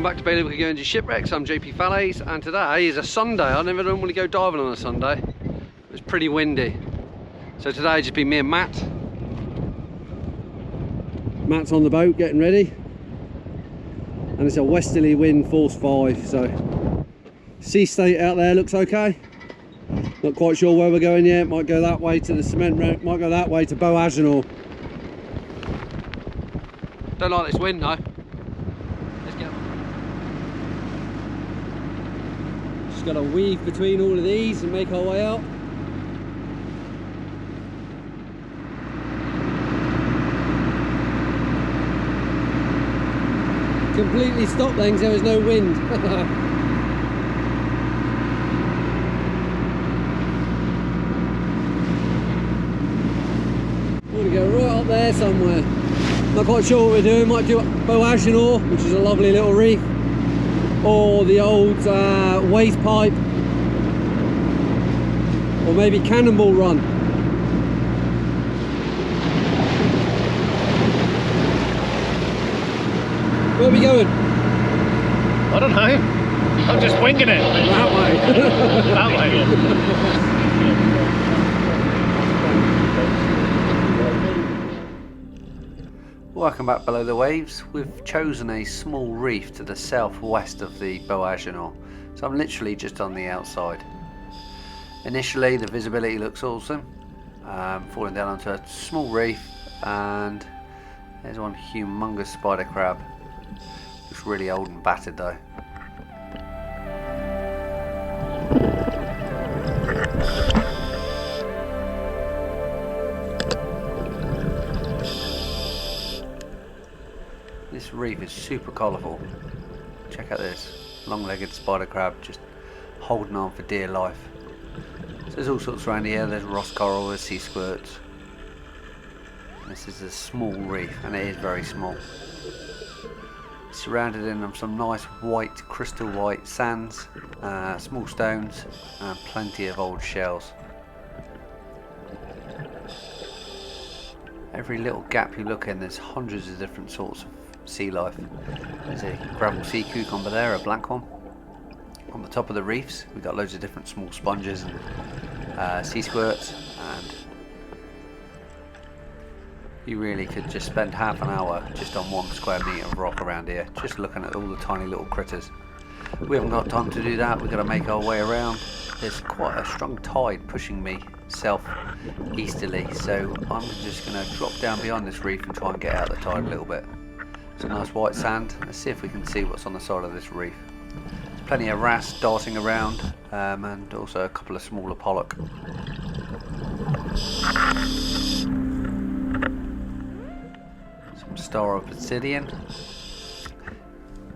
Welcome back to Boue Guernsey Shipwrecks. I'm JP Fallais, and today is a Sunday. I never normally go diving on a Sunday. It's pretty windy. So today it's just been me and Matt. Matt's on the boat getting ready. And it's a westerly wind, force 5, so sea state out there looks okay. Not quite sure where we're going yet. Might go that way to the cement wreck, might go that way to Boue Agenour. Don't like this wind though. Let's get on. Just got to weave between all of these and make our way out. Completely stopped then because there was no wind. We're going to go right up there somewhere. Not quite sure what we're doing. Might do Boue Agenour, which is a lovely little reef, or the old waste pipe, or maybe Cannonball Run. Where are we going? I don't know. I'm just winging it. That way. That way. Welcome back below the waves. We've chosen a small reef to the southwest of the Boue Agenour, so I'm literally just on the outside. Initially the visibility looks awesome, falling down onto a small reef, and there's one humongous spider crab. Looks really old and battered though. This reef is super colourful. Check out this long-legged spider crab just holding on for dear life. So there's all sorts around here. There's ross coral, there's sea squirts. This is a small reef, and it is very small. Surrounded in some nice white, crystal white sands, small stones, and plenty of old shells. Every little gap you look in, there's hundreds of different sorts of sea life. There's a gravel sea cucumber there, a black one. On the top of the reefs we've got loads of different small sponges and sea squirts, and you really could just spend half an hour just on 1 square metre of rock around here, just looking at all the tiny little critters. We haven't got time to do that. We've got to make our way around. There's quite a strong tide pushing me south easterly, so I'm just going to drop down behind this reef and try and get out of the tide a little bit. Some nice white sand. Let's see if we can see what's on the side of this reef. There's plenty of wrasse darting around, and also a couple of smaller pollock. Some star of obsidian.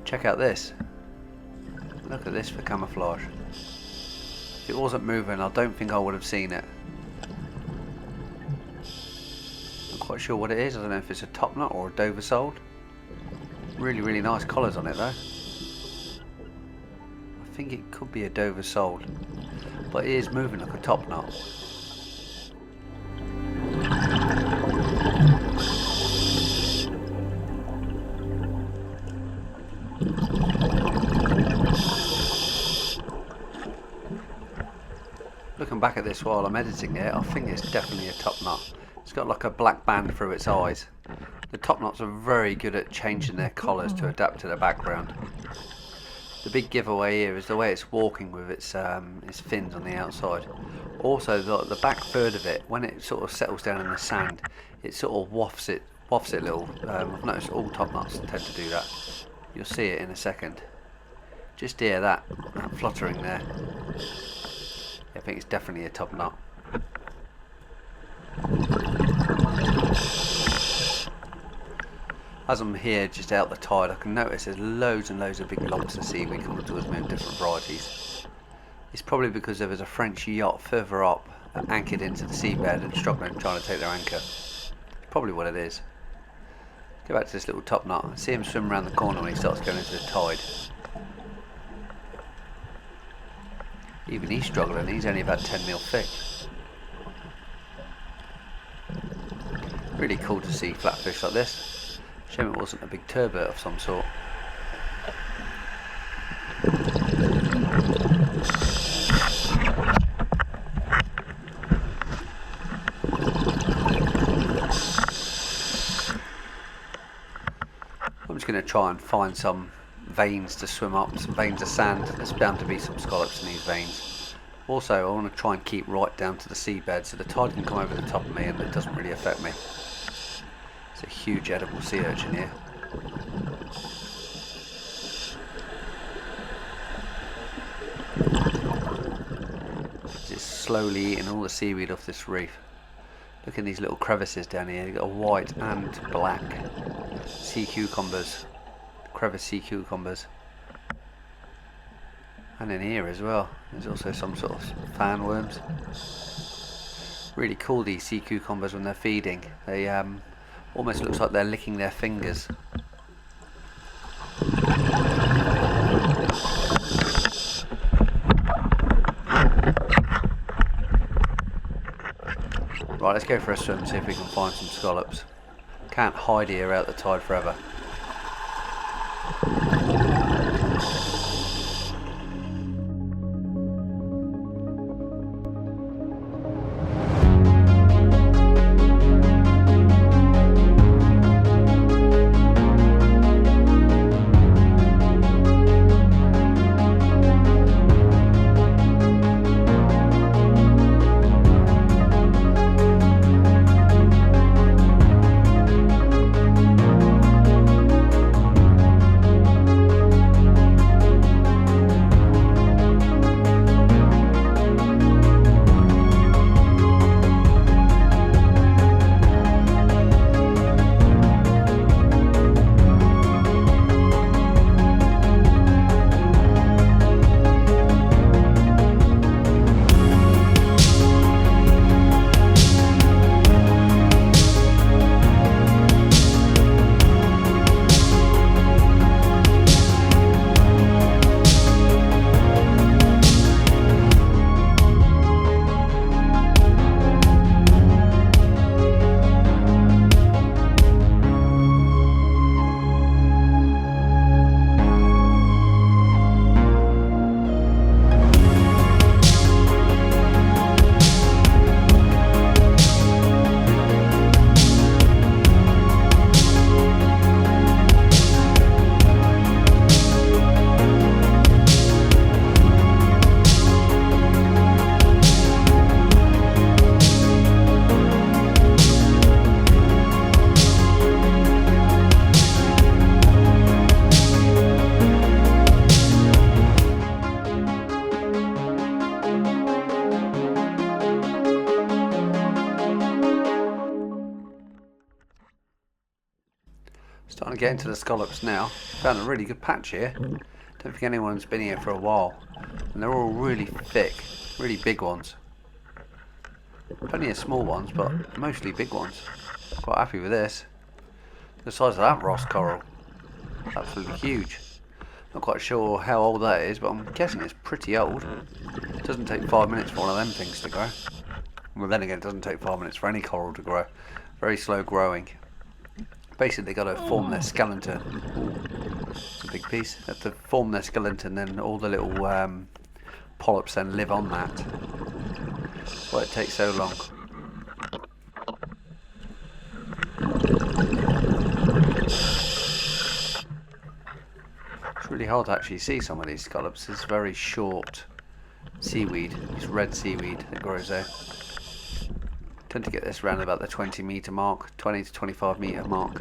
Check out this. Look at this for camouflage. If it wasn't moving, I don't think I would have seen it. Not quite sure what it is. I don't know if it's a top knot or a Dover sole. Really nice collars on it though. I think it could be a Dover sole, but it is moving like a top knot. Looking back at this while I'm editing it, I think it's definitely a top knot. It's got like a black band through its eyes. The top knots are very good at changing their collars to adapt to the background. The big giveaway here is the way it's walking with its fins on the outside. Also the back third of it, when it sort of settles down in the sand, it sort of wafts it a little. I've noticed all top knots tend to do that. You'll see it in a second. Just hear that fluttering there. I think it's definitely a top knot. As I'm here just out the tide, I can notice there's loads and loads of big lumps of seaweed coming towards me in different varieties. It's probably because there was a French yacht further up anchored into the seabed and struggling trying to take their anchor. Probably what it is. Go back to this little top knot. I see him swim around the corner when he starts going into the tide. Even he's struggling. He's only about 10 mil thick. Really cool to see flatfish like this. Shame it wasn't a big turbot of some sort. to try and find some veins to swim up, some veins of sand. There's bound to be some scallops in these veins. Also, I want to try and keep right down to the seabed so the tide can come over the top of me and it doesn't really affect me. It's a huge edible sea urchin here. Just slowly eating all the seaweed off this reef. Look at these little crevices down here. You've got a white and black sea cucumbers, crevice sea cucumbers, and in here as well there's also some sort of fan worms. Really cool, these sea cucumbers, when they're feeding. They almost looks like they're licking their fingers. Right, let's go for a swim, see if we can find some scallops. Can't hide here out the tide forever. Starting to get into the scallops now. Found a really good patch here. Don't think anyone's been here for a while. And they're all really thick, really big ones. Plenty of small ones, but mostly big ones. Quite happy with this. The size of that Ross coral. Absolutely huge. Not quite sure how old that is, but I'm guessing it's pretty old. It doesn't take 5 minutes for one of them things to grow. Well, then again, it doesn't take 5 minutes for any coral to grow. Very slow growing. Basically, they've got to form their skeleton. It's a big piece. They have to form their skeleton, then all the little polyps then live on that. That's why it takes so long. It's really hard to actually see some of these scallops. It's very short seaweed. It's red seaweed that grows there. Tend to get this around about the 20 metre mark, 20 to 25 metre mark.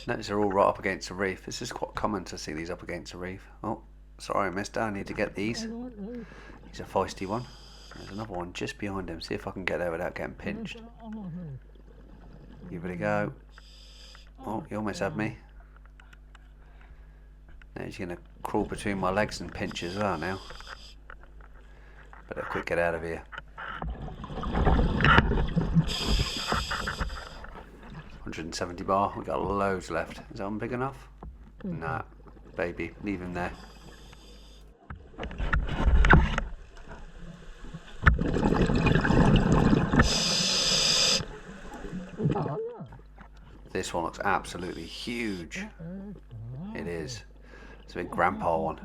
Notice they're all right up against the reef. This is quite common to see these up against the reef. Oh, sorry mister, I need to get these. He's a feisty one. There's another one just behind him. See if I can get there without getting pinched. Give it a go. Oh, you almost had me. Now he's going to crawl between my legs and pinch as well now. Better quick get out of here. 170 bar. We've got loads left. Is that one big enough? Nah, baby, leave him there. This one looks absolutely huge. It is. It's a big grandpa one.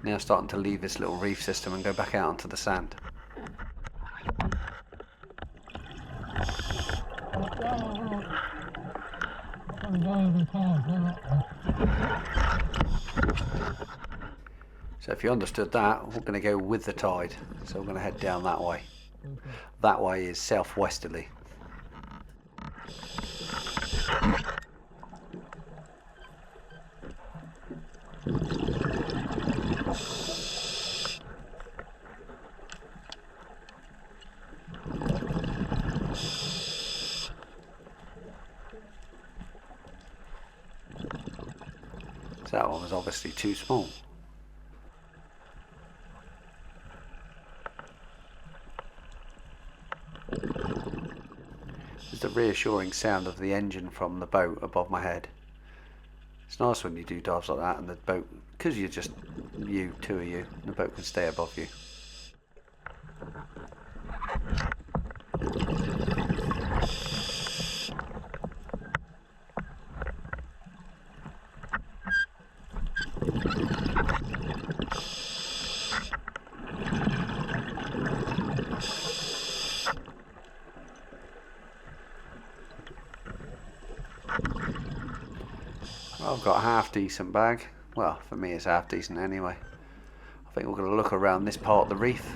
Now starting to leave this little reef system and go back out onto the sand. So if you understood that, we're going to go with the tide. So we're going to head down that way. That way is southwesterly. So that one was obviously too small. There's the reassuring sound of the engine from the boat above my head. It's nice when you do dives like that and the boat, because you're just two of you, the boat can stay above you. I've got a half decent bag. Well, for me it's half decent anyway. I think we're going to look around this part of the reef.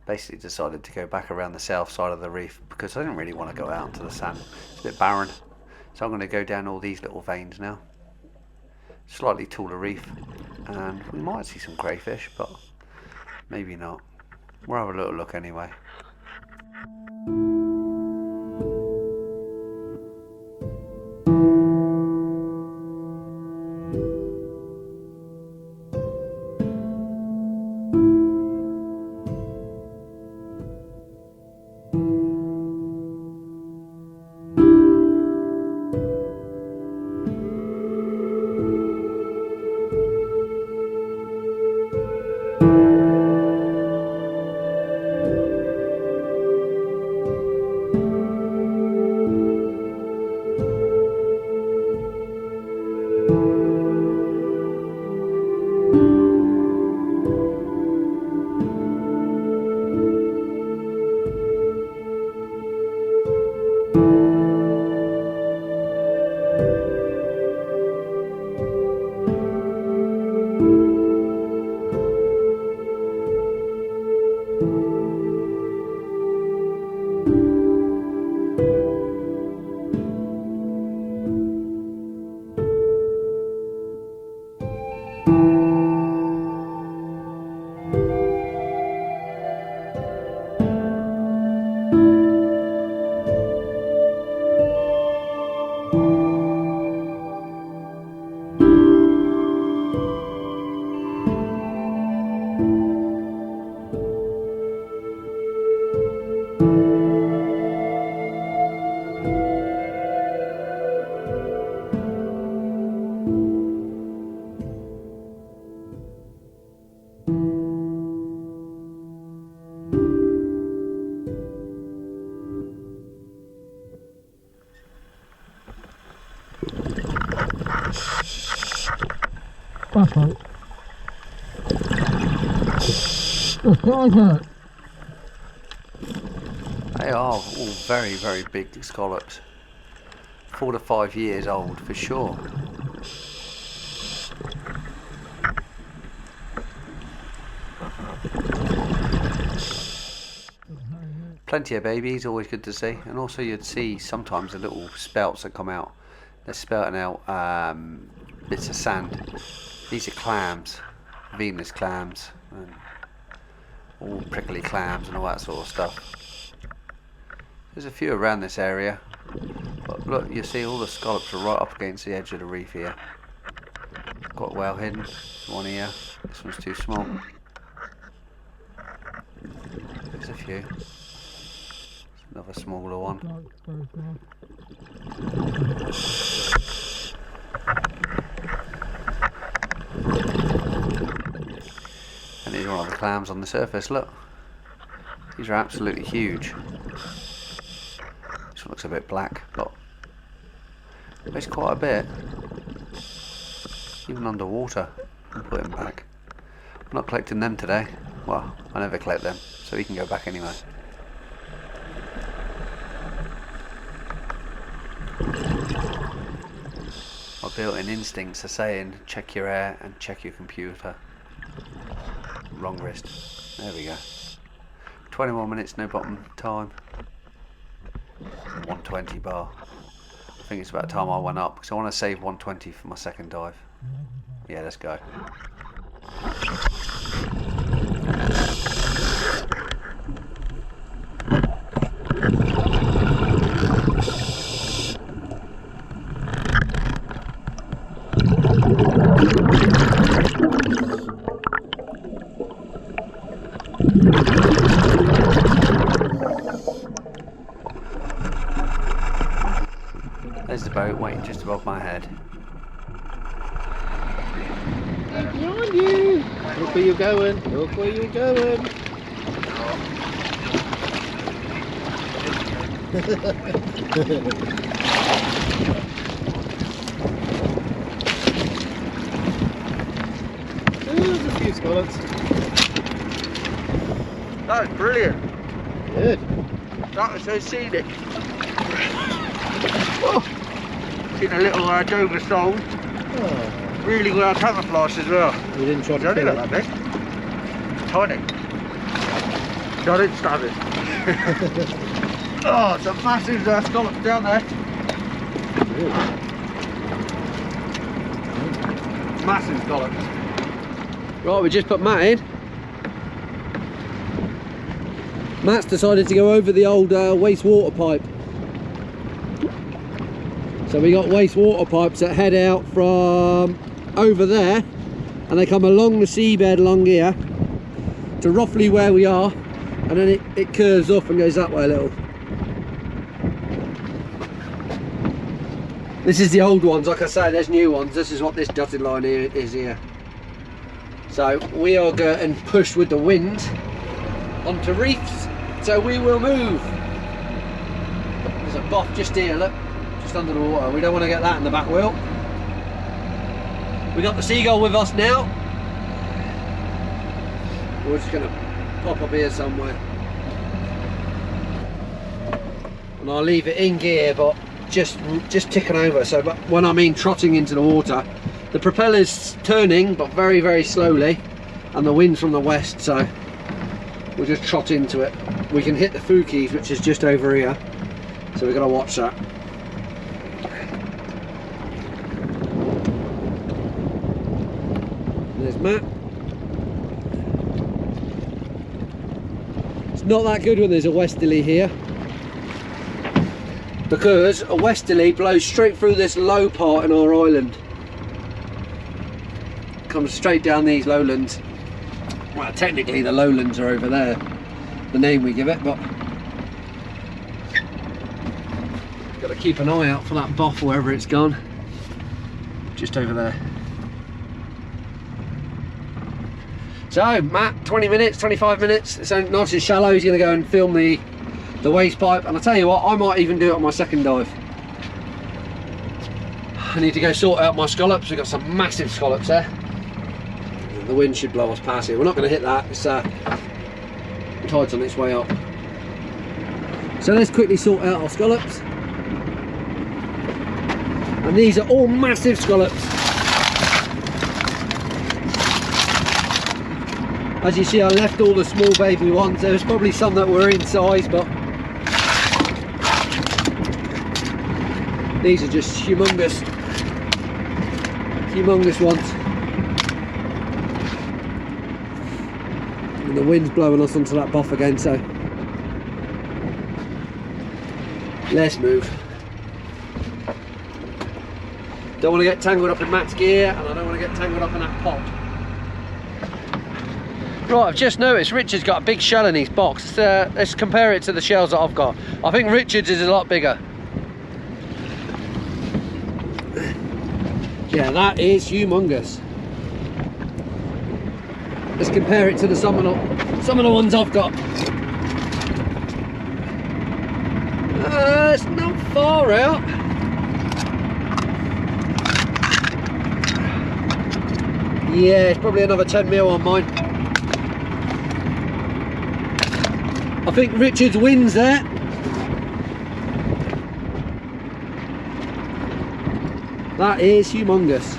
Basically decided to go back around the south side of the reef because I didn't really want to go out into the sand. It's a bit barren. So I'm going to go down all these little veins now. Slightly taller reef. And we might see some crayfish, but maybe not. We'll have a little look anyway. They are all very, very big scallops. 4 to 5 years old for sure. Plenty of babies, always good to see. And also you'd see sometimes the little spouts that come out. They're spouting out bits of sand. These are clams, Venus clams, and all prickly clams and all that sort of stuff. There's a few around this area, but look, you see all the scallops are right up against the edge of the reef here. Quite well hidden. One here. This one's too small. There's a few. Another smaller one. And these are all the clams on the surface, look. These are absolutely huge. This one looks a bit black, look. There's quite a bit. Even underwater. I'll put him back. I'm not collecting them today. Well, I never collect them, so he can go back anyway. My built-in instincts are saying check your air and check your computer. Wrong wrist. There we go. 21 minutes, no bottom time. 120 bar. I think it's about time I went up because I want to save 120 for my second dive. Yeah, let's go. There's the boat waiting just above my head. Behind you! Look where you're going, look where you're going. There's a few scallops. That was brilliant. Good. That was so scenic. Oh. Seen a little Dover stone. Oh, Really well camouflaged as well. you didn't try to Only kill like it. that big. Tiny. So I didn't stab it. Oh, it's a massive scallop down there. Good. Massive scallops. Right, we just put Matt in. Matt's decided to go over the old wastewater pipe. So we got wastewater pipes that head out from over there and they come along the seabed along here to roughly where we are, and then it curves off and goes that way a little. This is the old ones. Like I say, there's new ones. This is what this dotted line here is here. So we are getting pushed with the wind onto reefs, so we will move. There's a buff just here, look, just under the water. We don't want to get that in the back wheel. We got the seagull with us now. We're just going to pop up here somewhere. And I'll leave it in gear, but just ticking over. So but when I mean trotting into the water, the propeller's turning, but very, very slowly. And the wind's from the west, so we'll just trot into it. We can hit the Foukies, which is just over here. So we're going to watch that. There's Matt. It's not that good when there's a westerly here, because a westerly blows straight through this low part in our island. Comes straight down these lowlands. Well, technically the lowlands are over there, the name we give it, but got to keep an eye out for that buff wherever it's gone. Just over there. So Matt, 20 minutes, 25 minutes, it's nice and shallow. He's going to go and film the waste pipe, and I'll tell you what, I might even do it on my second dive. I need to go sort out my scallops. We've got some massive scallops there. The wind should blow us past here. We're not going to hit that, it's tide's on its way up. So let's quickly sort out our scallops. And these are all massive scallops. As you see, I left all the small baby ones. There's probably some that were in size, but these are just humongous ones. and the wind's blowing us onto that bough again, so let's move. Don't want to get tangled up in Matt's gear, and I don't want to get tangled up in that pot. Right, I've just noticed Richard's got a big shell in his box. Let's compare it to the shells that I've got. I think Richard's is a lot bigger. Yeah, that is humongous. Let's compare it to some of the ones I've got. It's not far out. Yeah, it's probably another 10 mil on mine. I think Richards wins there. That is humongous.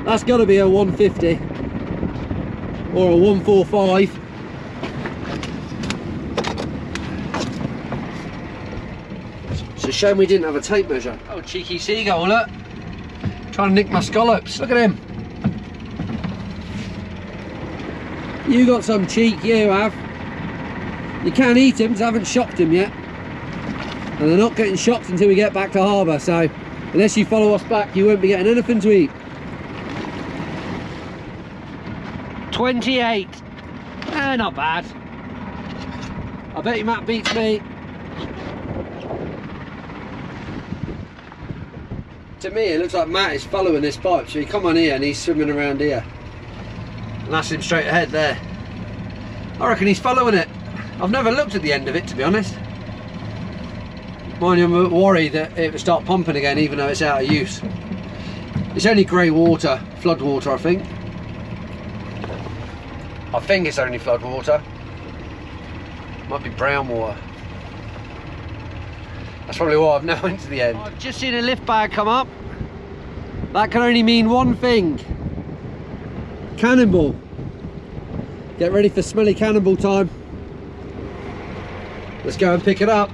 That's got to be a 150 or a 145. It's a shame we didn't have a tape measure. Oh, cheeky seagull, look. Trying to nick my scallops. Look at him. You got some cheek, you have. You can't eat them because I haven't shocked them yet. And they're not getting shocked until we get back to harbour, so unless you follow us back, you won't be getting anything to eat. 28. Not bad. I bet you Matt beats me. To me, it looks like Matt is following this pipe, so he come on here and he's swimming around here. And that's him straight ahead there. I reckon he's following it. I've never looked at the end of it, to be honest. Mind you, I'm a bit worried that it will start pumping again, even though it's out of use. It's only grey water, flood water, I think. I think it's only flood water. Might be brown water. That's probably why I've now went to the end. I've just seen a lift bag come up. That can only mean one thing. Cannonball. Get ready for smelly cannonball time. Let's go and pick it up.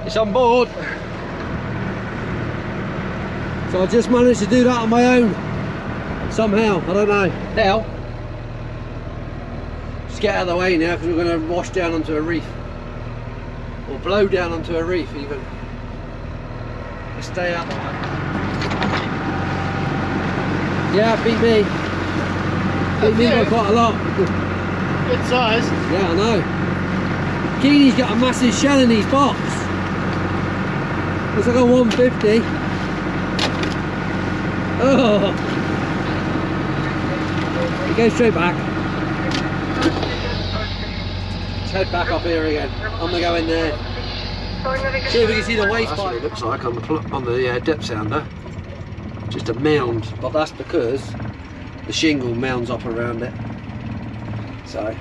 It's on board. So I just managed to do that on my own. Somehow, I don't know. Now, just get out of the way now because we're going to wash down onto a reef. Or blow down onto a reef even. Let's stay out the way. Yeah, beat me. Beat me by quite a lot. Good size. Yeah, I know. Keeney's got a massive shell in his box. Looks like a 150. Oh! He goes straight back. Let's head back up here again. I'm gonna go in there. See if we can see the waste pipe. That's what it looks like on the depth sounder. Just a mound, but that's because the shingle mounds up around it. So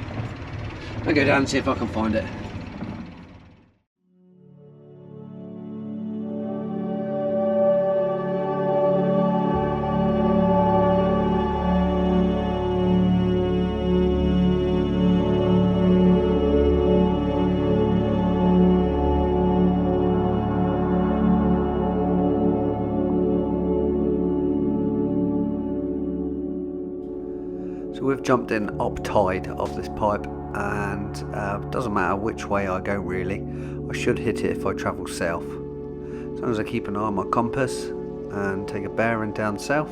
I'll go down and see if I can find it. So we've jumped in up tide of this pipe, and it doesn't matter which way I go really, I should hit it if I travel south. As long as I keep an eye on my compass and take a bearing down south.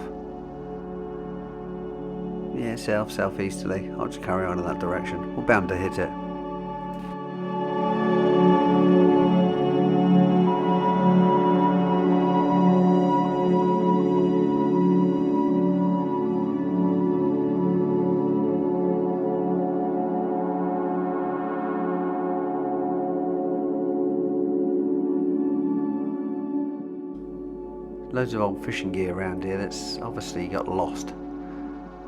Yeah, south, southeasterly. I'll just carry on in that direction. We're bound to hit it. Loads of old fishing gear around here that's obviously got lost.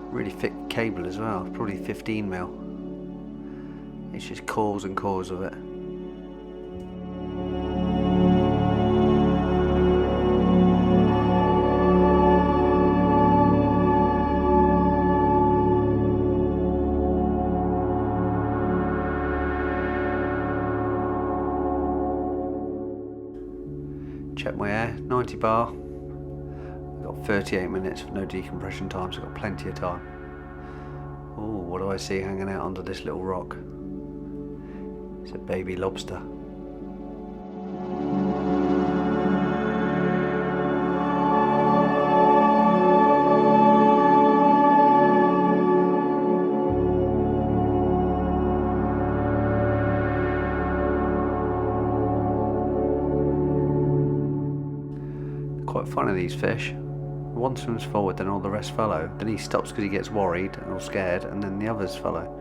Really thick cable as well, probably 15 mil. It's just cores and cores of it. Check my air, 90 bar. 38 minutes with no decompression time, so I've got plenty of time. Oh, what do I see hanging out under this little rock? It's a baby lobster. Quite funny, these fish. One swims forward, then all the rest follow. Then he stops because he gets worried or scared, and then the others follow.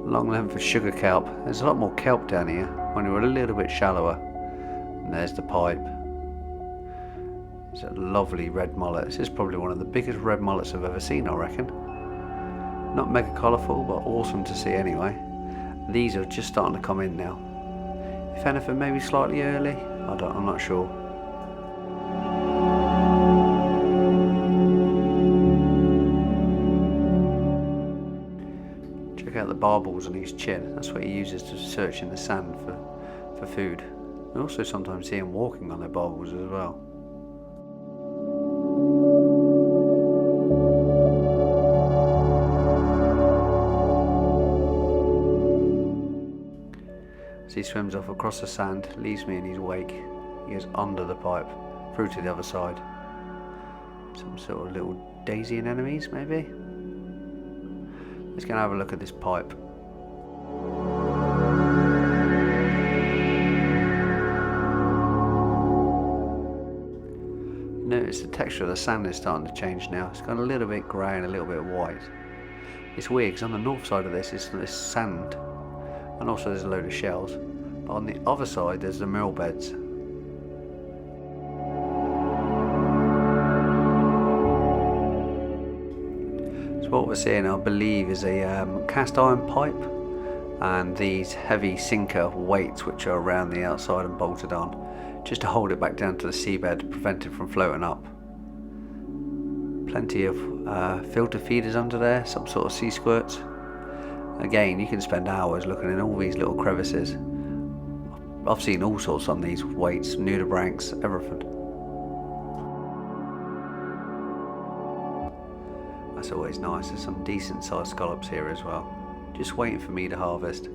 Long length of sugar kelp. There's a lot more kelp down here when we're a little bit shallower. And there's the pipe. It's a lovely red mullet. This is probably one of the biggest red mullets I've ever seen, I reckon. Not mega colourful, but awesome to see anyway. These are just starting to come in now. If anything, maybe slightly early. I'm not sure. Check out the barbels on his chin. That's what he uses to search in the sand for food. And also sometimes see him walking on their barbels as well. As he swims off across the sand, leaves me in his wake. He goes under the pipe, through to the other side. Some sort of little daisy anemones, maybe? Let's go and have a look at this pipe. Notice the texture of the sand is starting to change now. It's gone a little bit grey and a little bit white. It's weird because on the north side of this is this sand, and also there's a load of shells. But on the other side there's the mineral beds. So what we're seeing, I believe, is a cast iron pipe and these heavy sinker weights which are around the outside and bolted on, just to hold it back down to the seabed to prevent it from floating up. Plenty of filter feeders under there, some sort of sea squirts. Again, you can spend hours looking in all these little crevices. I've seen all sorts on these weights, nudibranchs, everything. That's always nice. There's some decent sized scallops here as well, just waiting for me to harvest.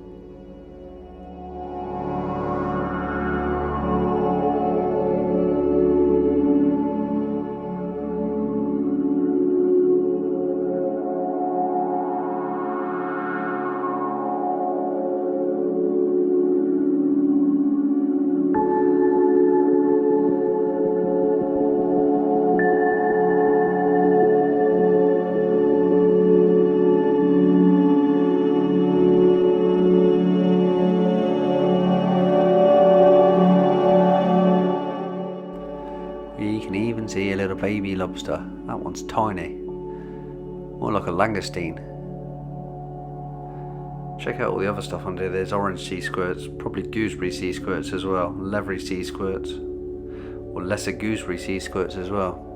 You can even see a little baby lobster. That one's tiny, more like a langoustine. Check out all the other stuff under here. There's orange sea squirts, probably gooseberry sea squirts as well, leathery sea squirts, or lesser gooseberry sea squirts as well.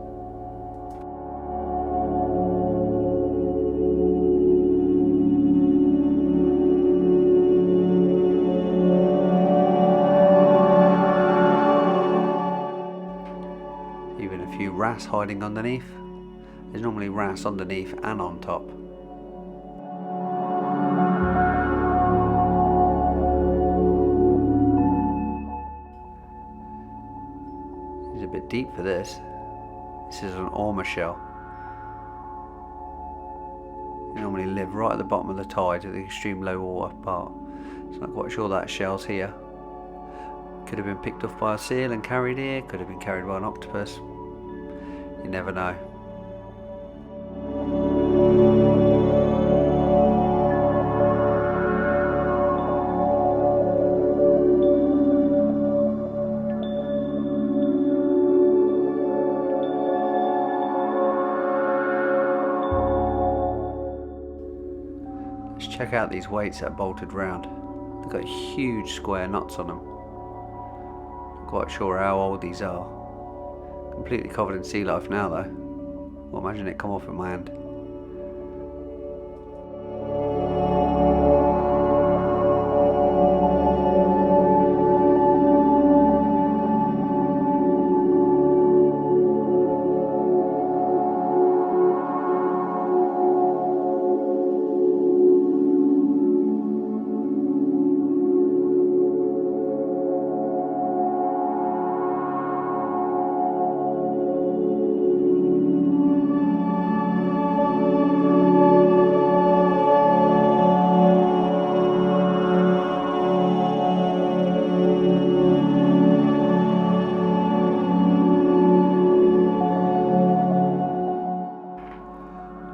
Even a few wrasse hiding underneath. There's normally wrasse underneath and on top. It's a bit deep for this. This is an ormer shell. They normally live right at the bottom of the tide at the extreme low water part. So I'm not quite sure that shell's here. Could have been picked up by a seal and carried here, could have been carried by an octopus. You never know. Let's check out these weights that are bolted round. They've got huge square knots on them. quite sure how old these are. Completely covered in sea life now though. Well, imagine it come off in my hand.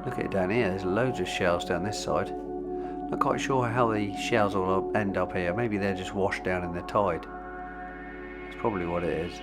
Look at it down here, there's loads of shells down this side. Not quite sure how the shells will end up here. Maybe they're just washed down in the tide. That's probably what it is.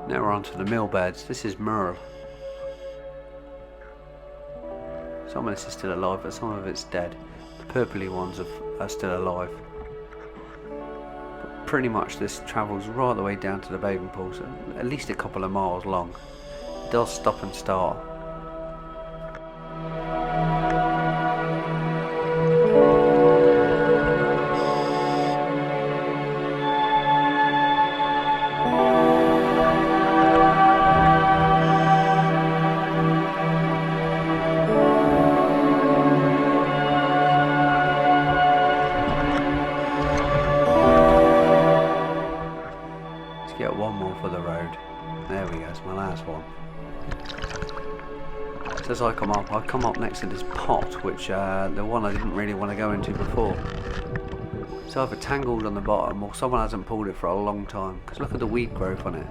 Now we're on to the mill beds. This is merle. Some of this is still alive, but some of it's dead. The purpley ones are still alive. But pretty much this travels right the way down to the bathing pool, so at least a couple of miles long. It does stop and start. Get one more for the road. There we go, it's my last one. So as I come up next to this pot, which the one I didn't really want to go into before. It's either tangled on the bottom or someone hasn't pulled it for a long time, because look at the weed growth on it.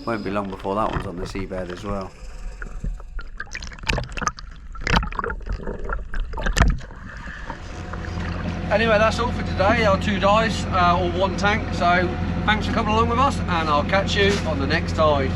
Won't be long before that one's on the seabed as well. Anyway, that's all for today. Our 2 dives, or 1 tank. So thanks for coming along with us, and I'll catch you on the next dive.